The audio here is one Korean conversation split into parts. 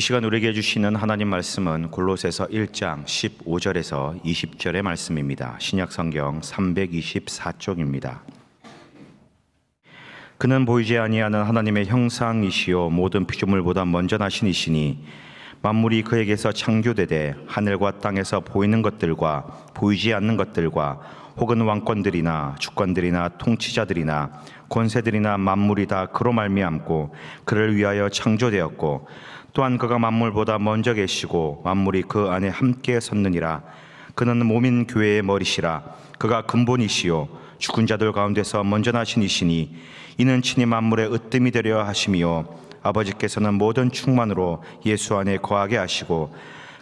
시간 우리에게 주시는 하나님 말씀은 골로새서 1장 15절에서 20절의 말씀입니다. 신약성경 324쪽입니다. 그는 보이지 아니하는 하나님의 형상이시요 모든 피조물보다 먼저 나신 이시니 만물이 그에게서 창조되되 하늘과 땅에서 보이는 것들과 보이지 않는 것들과 혹은 왕권들이나 주권들이나 통치자들이나 권세들이나 만물이 다 그로 말미암고 그를 위하여 창조되었고 또한 그가 만물보다 먼저 계시고 만물이 그 안에 함께 섰느니라. 그는 몸인 교회의 머리시라. 그가 근본이시요 죽은 자들 가운데서 먼저 나신 이시니 이는 친히 만물의 으뜸이 되려 하심이요 아버지께서는 모든 충만으로 예수 안에 거하게 하시고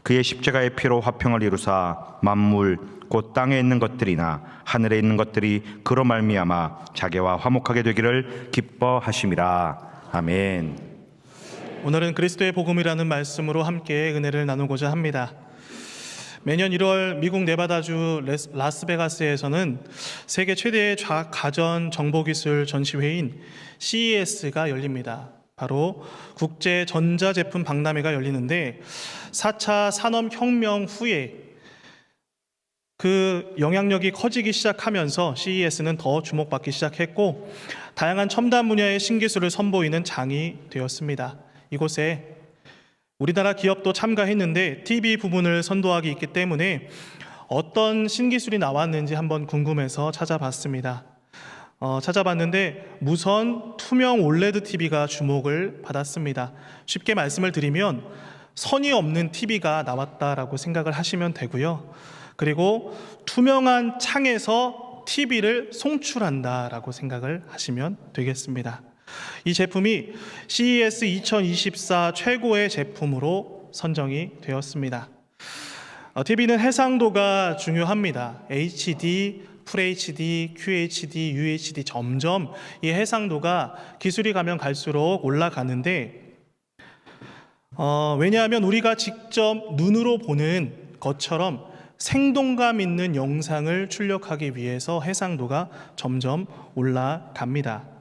그의 십자가의 피로 화평을 이루사 만물 곧 땅에 있는 것들이나 하늘에 있는 것들이 그로 말미암아 자기와 화목하게 되기를 기뻐하심이라. 아멘. 오늘은 그리스도의 복음이라는 말씀으로 함께 은혜를 나누고자 합니다. 매년 1월 미국 네바다주 라스베가스에서는 세계 최대의 가전 정보기술 전시회인 CES가 열립니다. 바로 국제 전자제품 박람회가 열리는데 4차 산업혁명 후에 그 영향력이 커지기 시작하면서 CES는 더 주목받기 시작했고 다양한 첨단 분야의 신기술을 선보이는 장이 되었습니다. 이곳에 우리나라 기업도 참가했는데 TV 부분을 선도하기 있기 때문에 어떤 신기술이 나왔는지 한번 궁금해서 찾아봤습니다. 찾아봤는데 무선 투명 올레드 TV가 주목을 받았습니다. 쉽게 말씀을 드리면 선이 없는 TV가 나왔다라고 생각을 하시면 되고요. 그리고 투명한 창에서 TV를 송출한다라고 생각을 하시면 되겠습니다. 이 제품이 CES 2024 최고의 제품으로 선정이 되었습니다. TV는 해상도가 중요합니다. HD, FHD, QHD, UHD 점점 이 해상도가 기술이 가면 갈수록 올라가는데 왜냐하면 우리가 직접 눈으로 보는 것처럼 생동감 있는 영상을 출력하기 위해서 해상도가 점점 올라갑니다.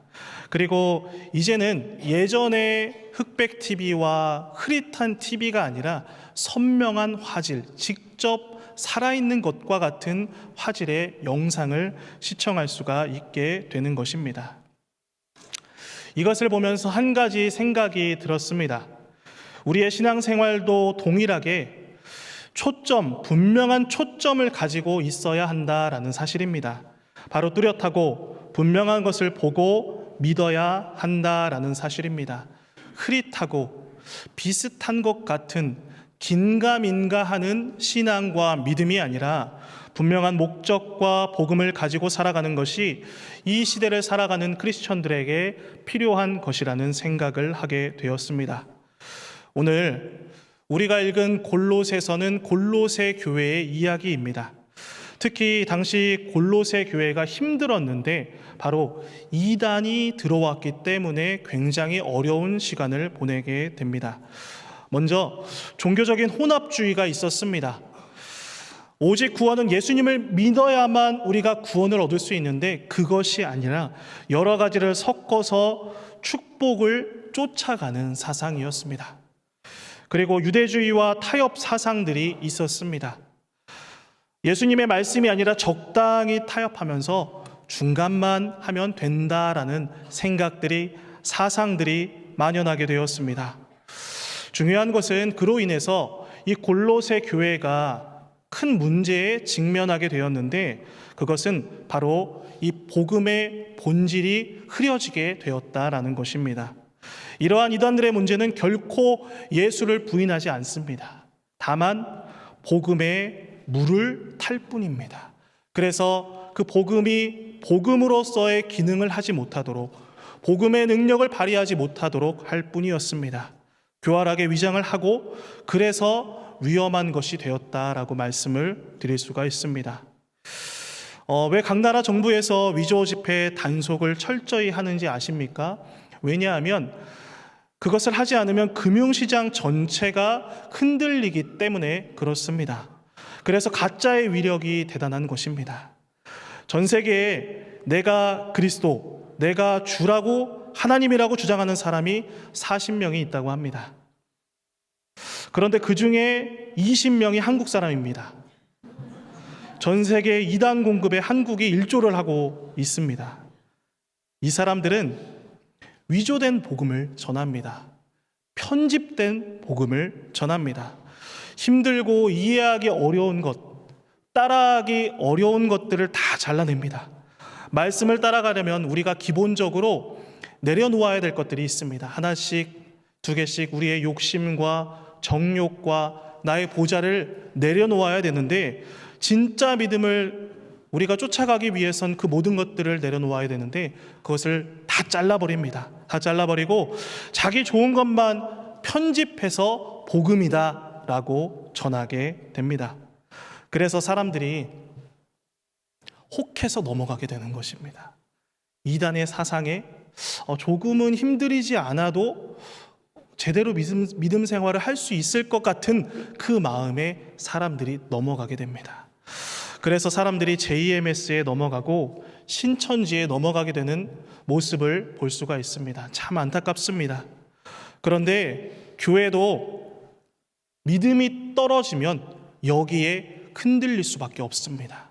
그리고 이제는 예전의 흑백 TV와 흐릿한 TV가 아니라 선명한 화질, 직접 살아있는 것과 같은 화질의 영상을 시청할 수가 있게 되는 것입니다. 이것을 보면서 한 가지 생각이 들었습니다. 우리의 신앙생활도 동일하게 분명한 초점을 가지고 있어야 한다라는 사실입니다. 바로 뚜렷하고 분명한 것을 보고 믿어야 한다라는 사실입니다. 흐릿하고 비슷한 것 같은 긴가민가 하는 신앙과 믿음이 아니라 분명한 목적과 복음을 가지고 살아가는 것이 이 시대를 살아가는 크리스천들에게 필요한 것이라는 생각을 하게 되었습니다. 오늘 우리가 읽은 골로새서는 골로새 교회의 이야기입니다. 특히 당시 골로새 교회가 힘들었는데 바로 이단이 들어왔기 때문에 굉장히 어려운 시간을 보내게 됩니다. 먼저 종교적인 혼합주의가 있었습니다. 오직 구원은 예수님을 믿어야만 우리가 구원을 얻을 수 있는데 그것이 아니라 여러 가지를 섞어서 축복을 쫓아가는 사상이었습니다. 그리고 유대주의와 타협 사상들이 있었습니다. 예수님의 말씀이 아니라 적당히 타협하면서 중간만 하면 된다라는 생각들이, 사상들이 만연하게 되었습니다. 중요한 것은 그로 인해서 이 골로새 교회가 큰 문제에 직면하게 되었는데 그것은 바로 이 복음의 본질이 흐려지게 되었다라는 것입니다. 이러한 이단들의 문제는 결코 예수를 부인하지 않습니다. 다만 복음의 물을 탈 뿐입니다. 그래서 그 복음이 복음으로서의 기능을 하지 못하도록, 복음의 능력을 발휘하지 못하도록 할 뿐이었습니다. 교활하게 위장을 하고 그래서 위험한 것이 되었다라고 말씀을 드릴 수가 있습니다. 왜 각 나라 정부에서 위조 지폐 단속을 철저히 하는지 아십니까? 왜냐하면 그것을 하지 않으면 금융시장 전체가 흔들리기 때문에 그렇습니다. 그래서 가짜의 위력이 대단한 것입니다. 전 세계에 내가 그리스도, 내가 주라고 하나님이라고 주장하는 사람이 40명이 있다고 합니다. 그런데 그 중에 20명이 한국 사람입니다. 전 세계 이단 공급에 한국이 일조를 하고 있습니다. 이 사람들은 위조된 복음을 전합니다. 편집된 복음을 전합니다. 힘들고 이해하기 어려운 것, 따라하기 어려운 것들을 다 잘라냅니다. 말씀을 따라가려면 우리가 기본적으로 내려놓아야 될 것들이 있습니다. 하나씩, 두 개씩 우리의 욕심과 정욕과 나의 보좌를 내려놓아야 되는데, 진짜 믿음을 우리가 쫓아가기 위해선 그 모든 것들을 내려놓아야 되는데 그것을 다 잘라버립니다. 다 잘라버리고 자기 좋은 것만 편집해서 복음이다 라고 전하게 됩니다. 그래서 사람들이 혹해서 넘어가게 되는 것입니다. 이단의 사상에 조금은 힘들이지 않아도 제대로 믿음 생활을 할 수 있을 것 같은 그 마음에 사람들이 넘어가게 됩니다. 그래서 사람들이 JMS에 넘어가고 신천지에 넘어가게 되는 모습을 볼 수가 있습니다. 참 안타깝습니다. 그런데 교회도 믿음이 떨어지면 여기에 흔들릴 수밖에 없습니다.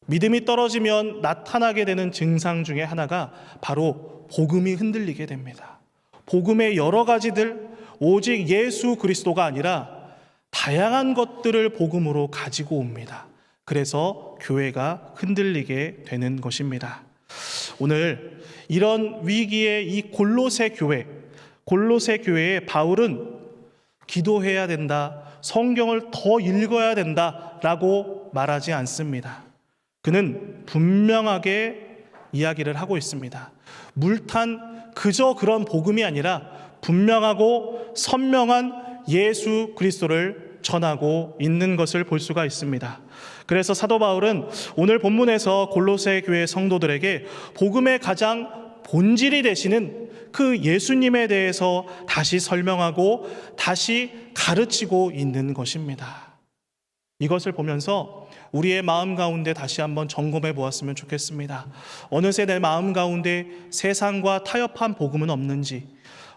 믿음이 떨어지면 나타나게 되는 증상 중에 하나가 바로 복음이 흔들리게 됩니다. 복음의 여러 가지들, 오직 예수 그리스도가 아니라 다양한 것들을 복음으로 가지고 옵니다. 그래서 교회가 흔들리게 되는 것입니다. 오늘 이런 위기의 이 골로새 교회에 바울은 기도해야 된다, 성경을 더 읽어야 된다라고 말하지 않습니다. 그는 분명하게 이야기를 하고 있습니다. 물탄 그저 그런 복음이 아니라 분명하고 선명한 예수 그리스도를 전하고 있는 것을 볼 수가 있습니다. 그래서 사도 바울은 오늘 본문에서 골로새 교회 성도들에게 복음의 가장 본질이 되시는 그 예수님에 대해서 다시 설명하고 다시 가르치고 있는 것입니다. 이것을 보면서 우리의 마음 가운데 다시 한번 점검해 보았으면 좋겠습니다. 어느새 내 마음 가운데 세상과 타협한 복음은 없는지,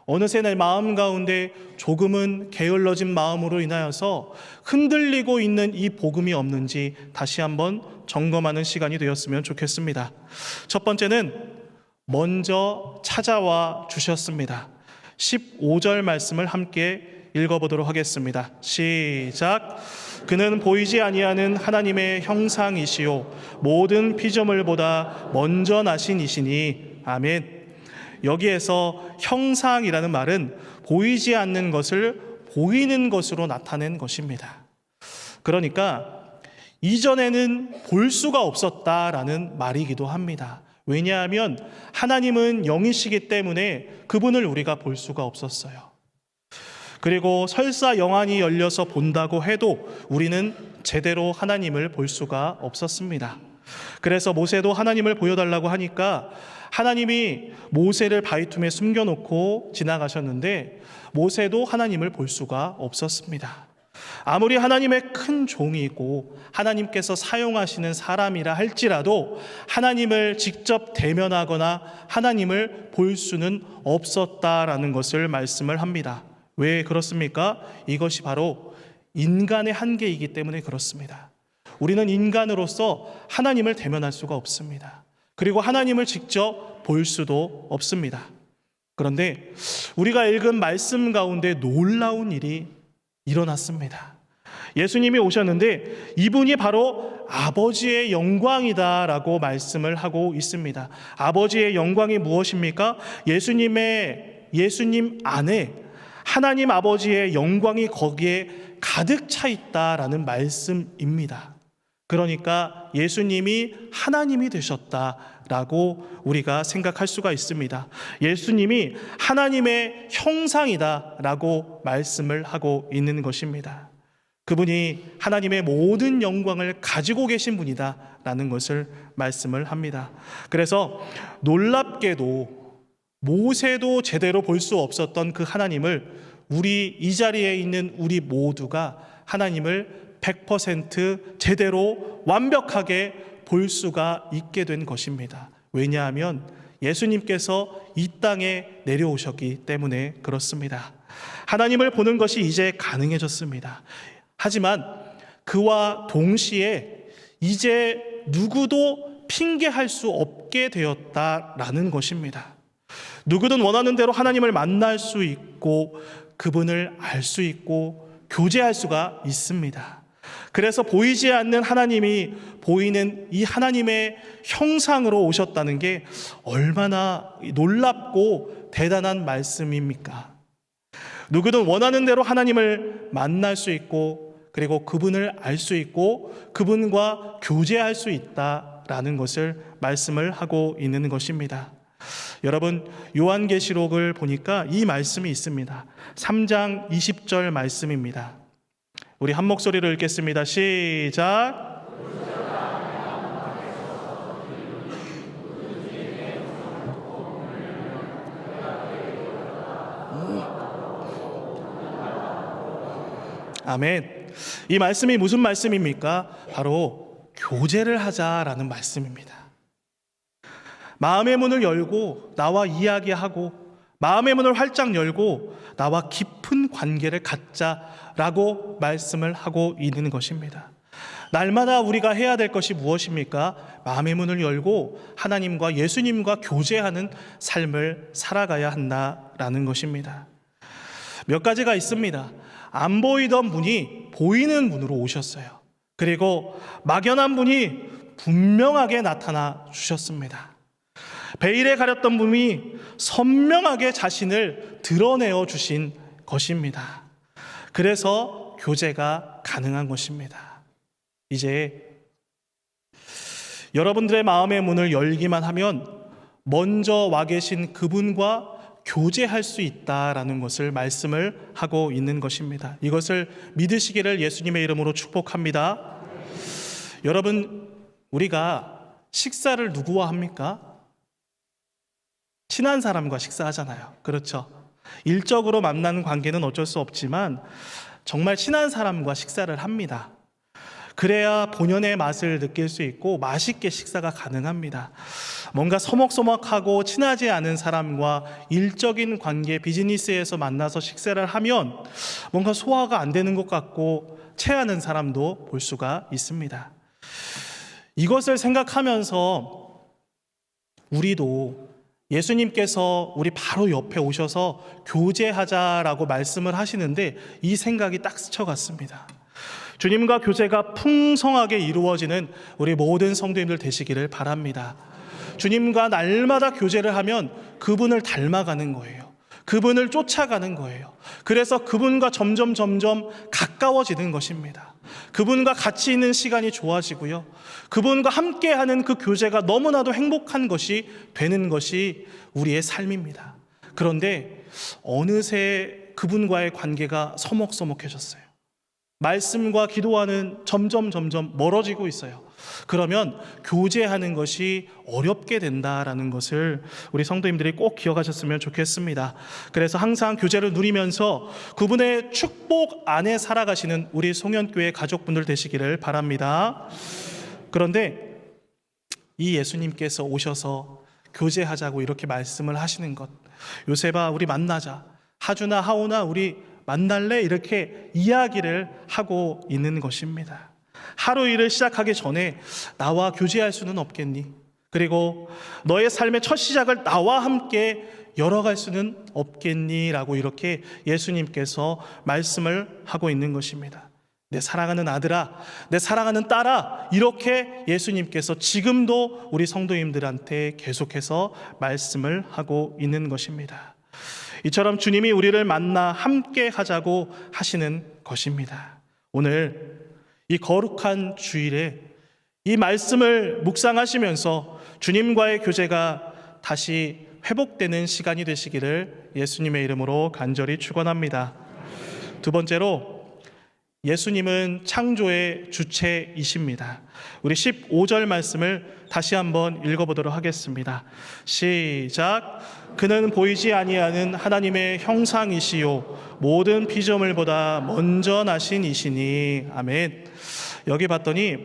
어느새 내 마음 가운데 조금은 게을러진 마음으로 인하여서 흔들리고 있는 이 복음이 없는지 다시 한번 점검하는 시간이 되었으면 좋겠습니다. 첫 번째는 먼저 찾아와 주셨습니다. 15절 말씀을 함께 읽어보도록 하겠습니다. 시작. 그는 보이지 아니하는 하나님의 형상이시요 모든 피조물보다 먼저 나신 이시니. 아멘. 여기에서 형상이라는 말은 보이지 않는 것을 보이는 것으로 나타낸 것입니다. 그러니까 이전에는 볼 수가 없었다라는 말이기도 합니다. 왜냐하면 하나님은 영이시기 때문에 그분을 우리가 볼 수가 없었어요. 그리고 설사 영안이 열려서 본다고 해도 우리는 제대로 하나님을 볼 수가 없었습니다. 그래서 모세도 하나님을 보여달라고 하니까 하나님이 모세를 바위틈에 숨겨놓고 지나가셨는데 모세도 하나님을 볼 수가 없었습니다. 아무리 하나님의 큰 종이고 하나님께서 사용하시는 사람이라 할지라도 하나님을 직접 대면하거나 하나님을 볼 수는 없었다라는 것을 말씀을 합니다. 왜 그렇습니까? 이것이 바로 인간의 한계이기 때문에 그렇습니다. 우리는 인간으로서 하나님을 대면할 수가 없습니다. 그리고 하나님을 직접 볼 수도 없습니다. 그런데 우리가 읽은 말씀 가운데 놀라운 일이 일어났습니다. 예수님이 오셨는데 이분이 바로 아버지의 영광이다라고 말씀을 하고 있습니다. 아버지의 영광이 무엇입니까? 예수님 안에 하나님 아버지의 영광이 거기에 가득 차 있다라는 말씀입니다. 그러니까 예수님이 하나님이 되셨다라고 우리가 생각할 수가 있습니다. 예수님이 하나님의 형상이다라고 말씀을 하고 있는 것입니다. 그분이 하나님의 모든 영광을 가지고 계신 분이다라는 것을 말씀을 합니다. 그래서 놀랍게도 모세도 제대로 볼 수 없었던 그 하나님을 우리 이 자리에 있는 우리 모두가 하나님을 100% 제대로 완벽하게 볼 수가 있게 된 것입니다. 왜냐하면 예수님께서 이 땅에 내려오셨기 때문에 그렇습니다. 하나님을 보는 것이 이제 가능해졌습니다. 하지만 그와 동시에 이제 누구도 핑계할 수 없게 되었다라는 것입니다. 누구든 원하는 대로 하나님을 만날 수 있고 그분을 알 수 있고 교제할 수가 있습니다. 그래서 보이지 않는 하나님이 보이는 이 하나님의 형상으로 오셨다는 게 얼마나 놀랍고 대단한 말씀입니까? 누구든 원하는 대로 하나님을 만날 수 있고 그리고 그분을 알 수 있고 그분과 교제할 수 있다라는 것을 말씀을 하고 있는 것입니다. 여러분, 요한계시록을 보니까 이 말씀이 있습니다. 3장 20절 말씀입니다. 우리 한 목소리로 읽겠습니다. 시작. 아멘. 이 말씀이 무슨 말씀입니까? 바로 교제를 하자라는 말씀입니다. 마음의 문을 열고 나와 이야기하고 마음의 문을 활짝 열고 나와 깊은 관계를 갖자라고 말씀을 하고 있는 것입니다. 날마다 우리가 해야 될 것이 무엇입니까? 마음의 문을 열고 하나님과 예수님과 교제하는 삶을 살아가야 한다라는 것입니다. 몇 가지가 있습니다. 안 보이던 분이 보이는 문으로 오셨어요. 그리고 막연한 분이 분명하게 나타나 주셨습니다. 베일에 가렸던 분이 선명하게 자신을 드러내어 주신 것입니다. 그래서 교제가 가능한 것입니다. 이제 여러분들의 마음의 문을 열기만 하면 먼저 와 계신 그분과 교제할 수 있다라는 것을 말씀을 하고 있는 것입니다. 이것을 믿으시기를 예수님의 이름으로 축복합니다. 여러분, 우리가 식사를 누구와 합니까? 친한 사람과 식사하잖아요. 그렇죠? 일적으로 만나는 관계는 어쩔 수 없지만 정말 친한 사람과 식사를 합니다. 그래야 본연의 맛을 느낄 수 있고 맛있게 식사가 가능합니다. 뭔가 서먹서먹하고 친하지 않은 사람과 일적인 관계, 비즈니스에서 만나서 식사를 하면 뭔가 소화가 안 되는 것 같고 체하는 사람도 볼 수가 있습니다. 이것을 생각하면서 우리도 예수님께서 우리 바로 옆에 오셔서 교제하자라고 말씀을 하시는데 이 생각이 딱 스쳐갔습니다. 주님과 교제가 풍성하게 이루어지는 우리 모든 성도님들 되시기를 바랍니다. 주님과 날마다 교제를 하면 그분을 닮아가는 거예요. 그분을 쫓아가는 거예요. 그래서 그분과 점점 가까워지는 것입니다. 그분과 같이 있는 시간이 좋아지고요. 그분과 함께하는 그 교제가 너무나도 행복한 것이 되는 것이 우리의 삶입니다. 그런데 어느새 그분과의 관계가 서먹서먹해졌어요. 말씀과 기도하는 점점 멀어지고 있어요. 그러면 교제하는 것이 어렵게 된다라는 것을 우리 성도님들이 꼭 기억하셨으면 좋겠습니다. 그래서 항상 교제를 누리면서 그분의 축복 안에 살아가시는 우리 송현교회 가족분들 되시기를 바랍니다. 그런데 이 예수님께서 오셔서 교제하자고 이렇게 말씀을 하시는 것, 요셉아 우리 만나자, 하주나 하오나 우리 만날래? 이렇게 이야기를 하고 있는 것입니다. 하루 일을 시작하기 전에 나와 교제할 수는 없겠니? 그리고 너의 삶의 첫 시작을 나와 함께 열어갈 수는 없겠니? 라고 이렇게 예수님께서 말씀을 하고 있는 것입니다. 내 사랑하는 아들아, 내 사랑하는 딸아, 이렇게 예수님께서 지금도 우리 성도님들한테 계속해서 말씀을 하고 있는 것입니다. 이처럼 주님이 우리를 만나 함께 하자고 하시는 것입니다. 오늘 이 거룩한 주일에 이 말씀을 묵상하시면서 주님과의 교제가 다시 회복되는 시간이 되시기를 예수님의 이름으로 간절히 축원합니다. 두 번째로 예수님은 창조의 주체이십니다. 우리 15절 말씀을 다시 한번 읽어보도록 하겠습니다. 시작. 그는 보이지 아니하는 하나님의 형상이시요 모든 피조물보다 먼저 나신 이시니. 아멘. 여기 봤더니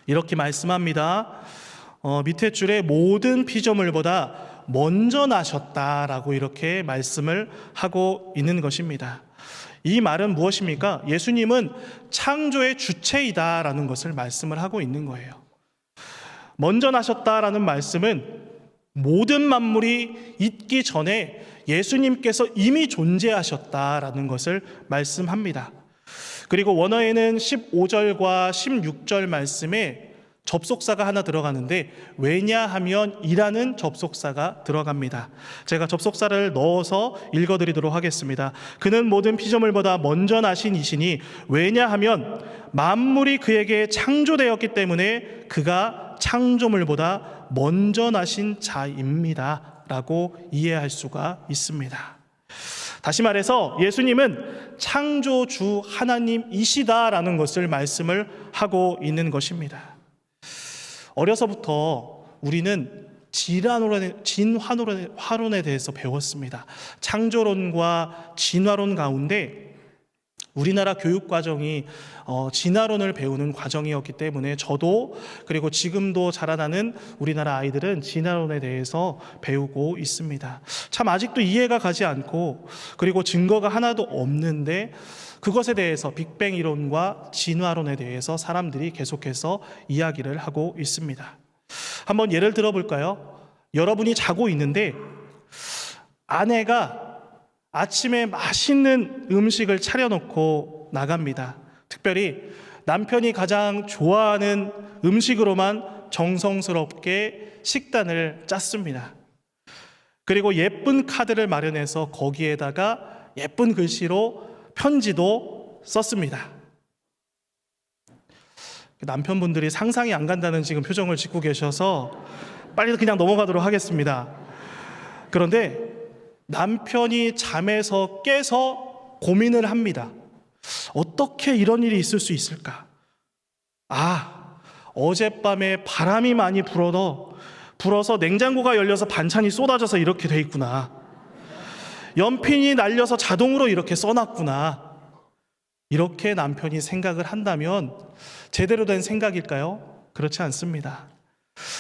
이렇게 말씀합니다. 밑에 줄에 모든 피조물보다 먼저 나셨다라고 이렇게 말씀을 하고 있는 것입니다. 이 말은 무엇입니까? 예수님은 창조의 주체이다라는 것을 말씀을 하고 있는 거예요. 먼저 나셨다라는 말씀은 모든 만물이 있기 전에 예수님께서 이미 존재하셨다라는 것을 말씀합니다. 그리고 원어에는 15절과 16절 말씀에 접속사가 하나 들어가는데 왜냐하면 이라는 접속사가 들어갑니다. 제가 접속사를 넣어서 읽어드리도록 하겠습니다. 그는 모든 피조물보다 먼저 나신 이시니 왜냐하면 만물이 그에게 창조되었기 때문에 그가 창조물보다 먼저 나신 자입니다 라고 이해할 수가 있습니다. 다시 말해서 예수님은 창조주 하나님이시다라는 것을 말씀을 하고 있는 것입니다. 어려서부터 우리는 진화론에 대해서 배웠습니다. 창조론과 진화론 가운데 우리나라 교육과정이 진화론을 배우는 과정이었기 때문에 저도 그리고 지금도 자라나는 우리나라 아이들은 진화론에 대해서 배우고 있습니다. 참 아직도 이해가 가지 않고 그리고 증거가 하나도 없는데 그것에 대해서 빅뱅 이론과 진화론에 대해서 사람들이 계속해서 이야기를 하고 있습니다. 한번 예를 들어볼까요? 여러분이 자고 있는데 아내가 아침에 맛있는 음식을 차려놓고 나갑니다. 특별히 남편이 가장 좋아하는 음식으로만 정성스럽게 식단을 짰습니다. 그리고 예쁜 카드를 마련해서 거기에다가 예쁜 글씨로 편지도 썼습니다. 남편분들이 상상이 안 간다는 지금 표정을 짓고 계셔서 빨리 그냥 넘어가도록 하겠습니다. 그런데 남편이 잠에서 깨서 고민을 합니다. 어떻게 이런 일이 있을 수 있을까? 어젯밤에 바람이 많이 불어서 냉장고가 열려서 반찬이 쏟아져서 이렇게 돼 있구나. 연필이 날려서 자동으로 이렇게 써놨구나. 이렇게 남편이 생각을 한다면 제대로 된 생각일까요? 그렇지 않습니다.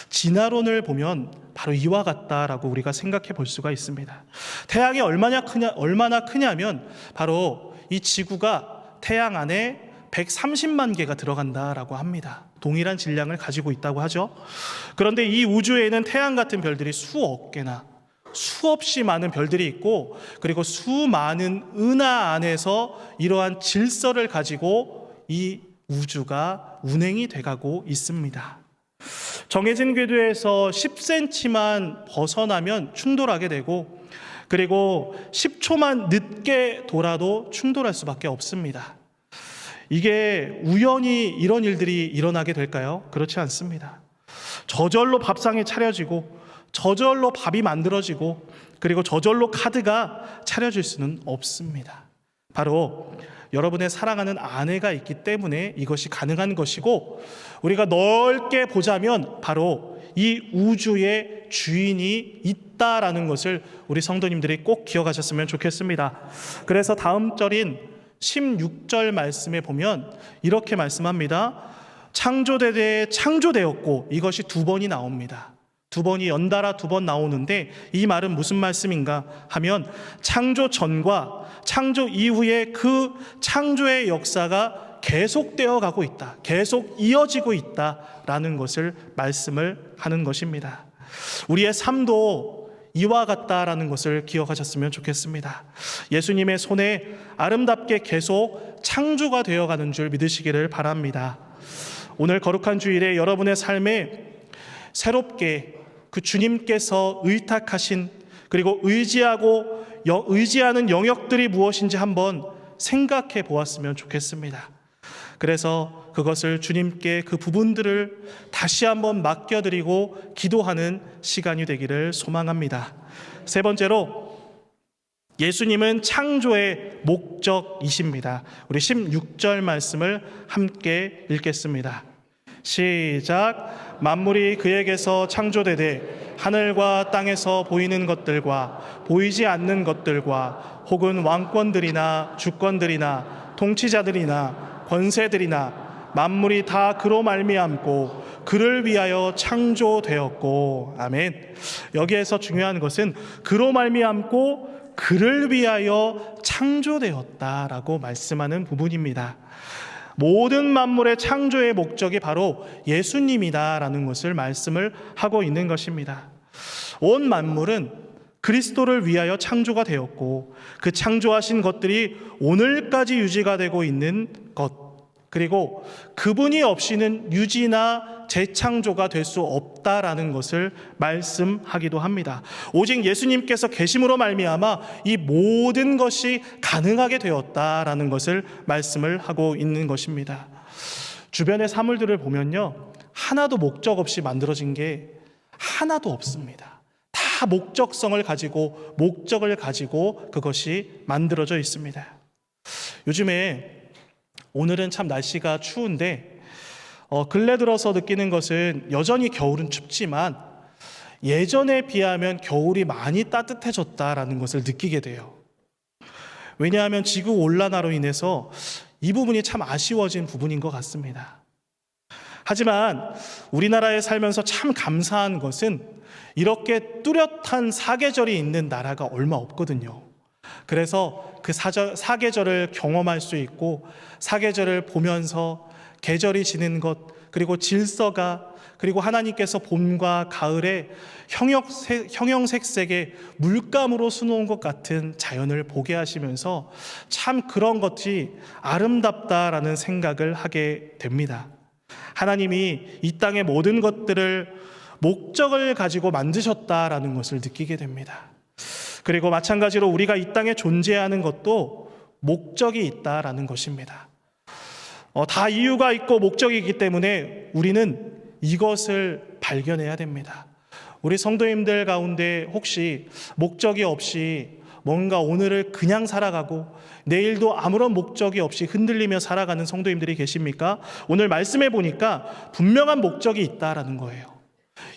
진화론을 보면 바로 이와 같다라고 우리가 생각해 볼 수가 있습니다. 태양이 얼마나 크냐면 바로 이 지구가 태양 안에 130만 개가 들어간다라고 합니다. 동일한 질량을 가지고 있다고 하죠. 그런데 이 우주에는 태양 같은 별들이 수억 개나 수없이 많은 별들이 있고 그리고 수많은 은하 안에서 이러한 질서를 가지고 이 우주가 운행이 돼가고 있습니다. 정해진 궤도에서 10cm만 벗어나면 충돌하게 되고 그리고 10초만 늦게 돌아도 충돌할 수밖에 없습니다. 이게 우연히 이런 일들이 일어나게 될까요? 그렇지 않습니다. 저절로 밥상이 차려지고 저절로 밥이 만들어지고 그리고 저절로 카드가 차려질 수는 없습니다. 바로 여러분의 사랑하는 아내가 있기 때문에 이것이 가능한 것이고 우리가 넓게 보자면 바로 이 우주의 주인이 있다라는 것을 우리 성도님들이 꼭 기억하셨으면 좋겠습니다. 그래서 다음 절인 16절 말씀에 보면 이렇게 말씀합니다. 창조되되 창조되었고 이것이 두 번이 나옵니다. 두 번이 연달아 두 번 나오는데 이 말은 무슨 말씀인가 하면 창조 전과 창조 이후에 그 창조의 역사가 계속되어 가고 있다. 계속 이어지고 있다라는 것을 말씀을 하는 것입니다. 우리의 삶도 이와 같다라는 것을 기억하셨으면 좋겠습니다. 예수님의 손에 아름답게 계속 창조가 되어가는 줄 믿으시기를 바랍니다. 오늘 거룩한 주일에 여러분의 삶에 새롭게 그 주님께서 의탁하신 그리고 의지하는 영역들이 무엇인지 한번 생각해 보았으면 좋겠습니다. 그래서 그것을 주님께 그 부분들을 다시 한번 맡겨드리고 기도하는 시간이 되기를 소망합니다. 세 번째로 예수님은 창조의 목적이십니다. 우리 16절 말씀을 함께 읽겠습니다. 시작. 만물이 그에게서 창조되되 하늘과 땅에서 보이는 것들과 보이지 않는 것들과 혹은 왕권들이나 주권들이나 통치자들이나 권세들이나 만물이 다 그로 말미암고 그를 위하여 창조되었고. 아멘. 여기에서 중요한 것은 그로 말미암고 그를 위하여 창조되었다라고 말씀하는 부분입니다. 모든 만물의 창조의 목적이 바로 예수님이다라는 것을 말씀을 하고 있는 것입니다. 온 만물은 그리스도를 위하여 창조가 되었고 그 창조하신 것들이 오늘까지 유지가 되고 있는 것, 그리고 그분이 없이는 유지나 재창조가 될 수 없다라는 것을 말씀하기도 합니다. 오직 예수님께서 계심으로 말미암아 이 모든 것이 가능하게 되었다라는 것을 말씀을 하고 있는 것입니다. 주변의 사물들을 보면요, 하나도 목적 없이 만들어진 게 하나도 없습니다. 다 목적성을 가지고 목적을 가지고 그것이 만들어져 있습니다. 요즘에 오늘은 참 날씨가 추운데 근래 들어서 느끼는 것은 여전히 겨울은 춥지만 예전에 비하면 겨울이 많이 따뜻해졌다라는 것을 느끼게 돼요. 왜냐하면 지구온난화로 인해서 이 부분이 참 아쉬워진 부분인 것 같습니다. 하지만 우리나라에 살면서 참 감사한 것은 이렇게 뚜렷한 사계절이 있는 나라가 얼마 없거든요. 그래서 그 사계절을 경험할 수 있고 사계절을 보면서 계절이 지는 것, 그리고 질서가, 그리고 하나님께서 봄과 가을에 형형색색의 물감으로 수놓은 것 같은 자연을 보게 하시면서 참 그런 것이 아름답다라는 생각을 하게 됩니다. 하나님이 이 땅의 모든 것들을 목적을 가지고 만드셨다라는 것을 느끼게 됩니다. 그리고 마찬가지로 우리가 이 땅에 존재하는 것도 목적이 있다라는 것입니다. 다 이유가 있고 목적이 있기 때문에 우리는 이것을 발견해야 됩니다. 우리 성도님들 가운데 혹시 목적이 없이 뭔가 오늘을 그냥 살아가고 내일도 아무런 목적이 없이 흔들리며 살아가는 성도님들이 계십니까? 오늘 말씀해 보니까 분명한 목적이 있다라는 거예요.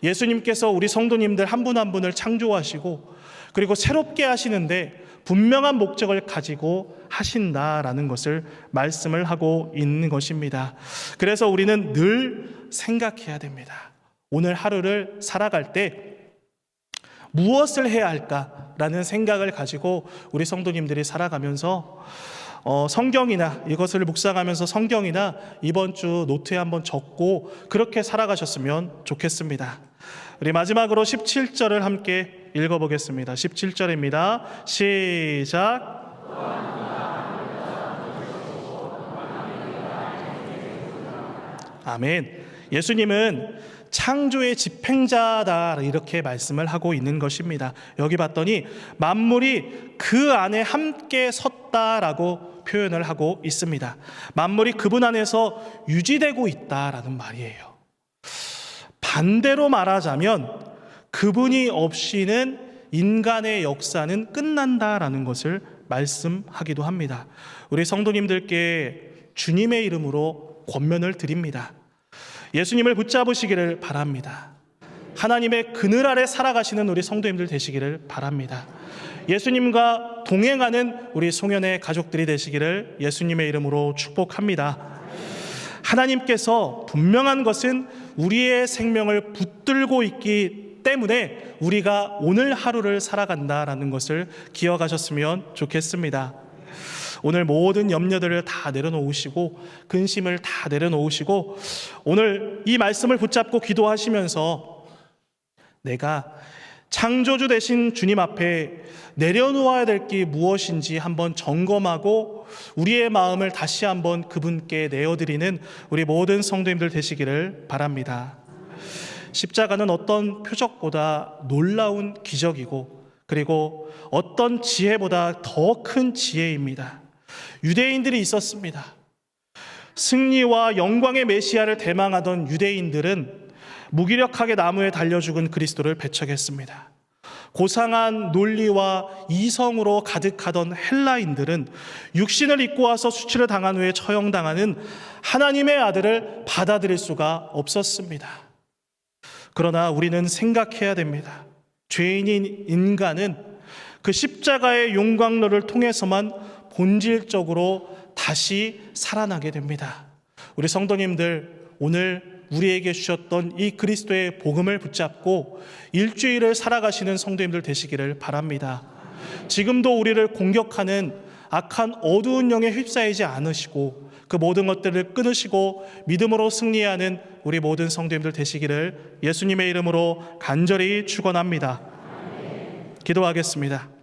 예수님께서 우리 성도님들 한 분 한 분을 창조하시고 그리고 새롭게 하시는데 분명한 목적을 가지고 하신다라는 것을 말씀을 하고 있는 것입니다. 그래서 우리는 늘 생각해야 됩니다. 오늘 하루를 살아갈 때 무엇을 해야 할까라는 생각을 가지고 우리 성도님들이 살아가면서 성경이나 이것을 묵상하면서 성경이나 이번 주 노트에 한번 적고 그렇게 살아가셨으면 좋겠습니다. 우리 마지막으로 17절을 함께 읽어보겠습니다. 17절입니다. 시작. 아멘. 예수님은 창조의 집행자다 이렇게 말씀을 하고 있는 것입니다. 여기 봤더니 만물이 그 안에 함께 섰다라고 표현을 하고 있습니다. 만물이 그분 안에서 유지되고 있다라는 말이에요. 반대로 말하자면 그분이 없이는 인간의 역사는 끝난다라는 것을 말씀하기도 합니다. 우리 성도님들께 주님의 이름으로 권면을 드립니다. 예수님을 붙잡으시기를 바랍니다. 하나님의 그늘 아래 살아가시는 우리 성도님들 되시기를 바랍니다. 예수님과 동행하는 우리 송년회 가족들이 되시기를 예수님의 이름으로 축복합니다. 하나님께서 분명한 것은 우리의 생명을 붙들고 있기 때문에 우리가 오늘 하루를 살아간다라는 것을 기억하셨으면 좋겠습니다. 오늘 모든 염려들을 다 내려놓으시고 근심을 다 내려놓으시고 오늘 이 말씀을 붙잡고 기도하시면서 내가 창조주 되신 주님 앞에 내려놓아야 될 게 무엇인지 한번 점검하고 우리의 마음을 다시 한번 그분께 내어드리는 우리 모든 성도님들 되시기를 바랍니다. 십자가는 어떤 표적보다 놀라운 기적이고 그리고 어떤 지혜보다 더 큰 지혜입니다. 유대인들이 있었습니다. 승리와 영광의 메시아를 대망하던 유대인들은 무기력하게 나무에 달려 죽은 그리스도를 배척했습니다. 고상한 논리와 이성으로 가득하던 헬라인들은 육신을 입고 와서 수치를 당한 후에 처형당하는 하나님의 아들을 받아들일 수가 없었습니다. 그러나 우리는 생각해야 됩니다. 죄인인 인간은 그 십자가의 용광로를 통해서만 본질적으로 다시 살아나게 됩니다. 우리 성도님들, 오늘 우리에게 주셨던 이 그리스도의 복음을 붙잡고 일주일을 살아가시는 성도님들 되시기를 바랍니다. 지금도 우리를 공격하는 악한 어두운 영에 휩싸이지 않으시고 그 모든 것들을 끊으시고 믿음으로 승리하는 우리 모든 성도님들 되시기를 예수님의 이름으로 간절히 축원합니다. 기도하겠습니다.